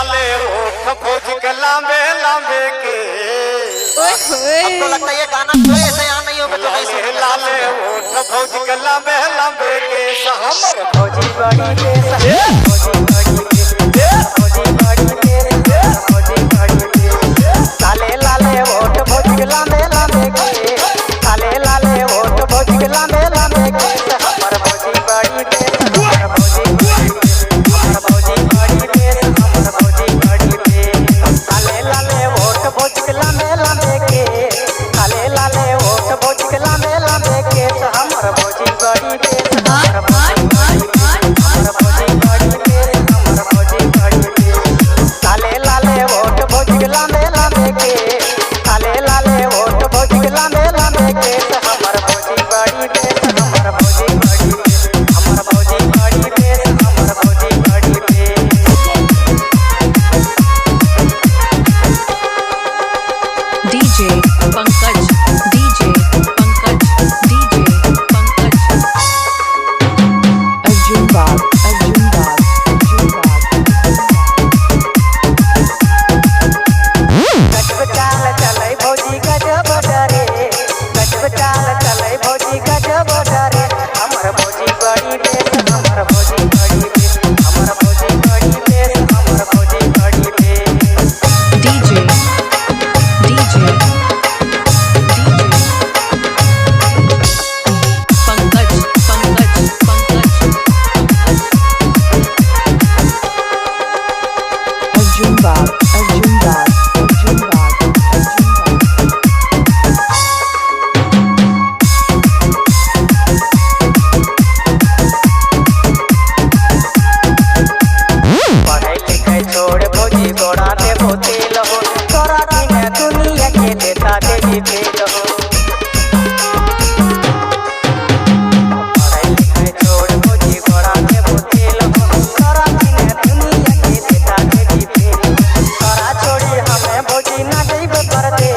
लाले ओठ खोज के लांबे लांबे के। अब तो लगता है ये गाना कोई ऐसे यहाँ नहीं होगा तो कैसे लाले ओठ खोज के लांबे लांबे के। हमर फौजी बड़ी देश फौजी बड़ी देश फौजी बड़ी देश फौजी बड़ी देश लाले लाले ओठ खोज के लांबे लांबे के। लाले लाले ओठ खोज के लांबे लांबे के। हमर फौजी बड़ी देश हमर फौजी बड़ी देश हमर फौजी बड़ी देश हमर फौजी बड़ी देश लाले लाले ओठ खोज के लांबे लांबे के। लाले लाले ओठ खोज के लांबे लांबे के। हमर फौजी बड़ी देश हमर फौजी हमर फौजी बड़ी देश हमर फौजी बड़ी देश लाले लाले ओठ खोज के लांबे लांबे के। लाले लाले ओठ खोज के लांबे लांबे के। हमर फौजी बड़ी देश हमर फौजी बड़ी देश हमर फौजी बड़ी देश हमर फौजी बड़ी देश। DJ Pankaj, DJ Pankaj, DJ Pankaj. Arjun Bag, Arjun Bag, Arjun Bag. गजब चाल चलै भौजी गजब डरे गजब चाल चलै भौजी गजब डरे। हमर भौजी बड़ी देश हमर भौजी बड़ी देश हमर भौजी बड़ी देश हमर भौजी बड़ी देश। DJ, DJ, DJ. Pankaj, Pankaj, Pankaj, Pankaj. Arjun Bag, Arjun Bag, Arjun Bag, Arjun Bag. पढ़ै लिखै छोड़ भौजी गोड़ा दे बोतेल हो। तोरा बिना दुनिया के देता देवी फेल हो। पढ़ै लिखै छोड़ भौजी गोड़ा दे बोतेल हो। तोरा बिना दुनिया के देता देवी फेल हो। तोरा छोड़ी हमें भौजी ना जइबे परदे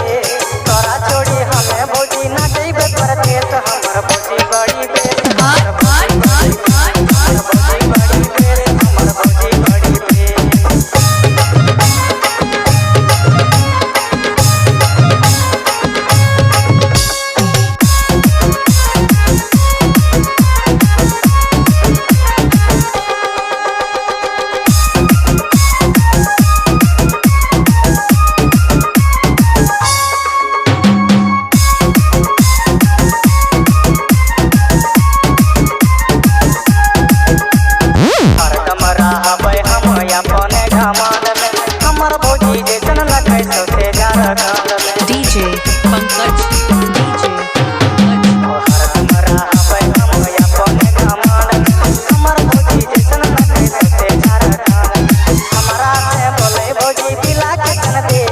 तोरा छोड़ी हमें भौजी ना जइबे परदे। तो हमर भौजी बड़ी देश हमर भौजी बड़ी देश हमर भौजी बड़ी देश हमर भौजी बड़ी देश। हरदम रहबै हम अपने घमंड में। हमर भौजी जैसन लगै सौसे झारखंड में। DJ Pankaj, DJ Pankaj. हरदम रहबै हम अपने घमंड में। हमर भौजी जैसन लगै सौसे झारखंड में। हमरा से बोलै भौजी दिला के तन दे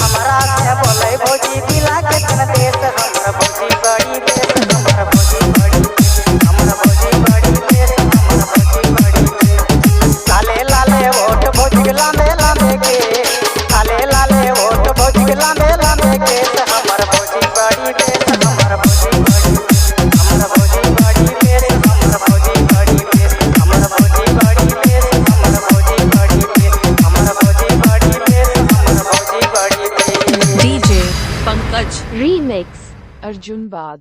हमरा से बोलै भौजी दिला के तन दे। हमर भौजी बड़ी देश हमर भौजी बड़ी देश हमर भौजी बड़ी देश हमर भौजी बड़ी देश लाले लाले ओठ भौज के लांबे लांबे के। लाले लाले ओठ भौज के लांबे लांबे के। हमर भौजी बड़ी देश हमर भौजी बड़ी देश हमर भौजी बड़ी देश हमर भौजी बड़ी देश हमर भौजी बड़ी देश हमर भौजी बड़ी देश हमर भौजी बड़ी देश हमर भौजी बड़ी देश। DJ Pankaj. Remix Arjun Bag.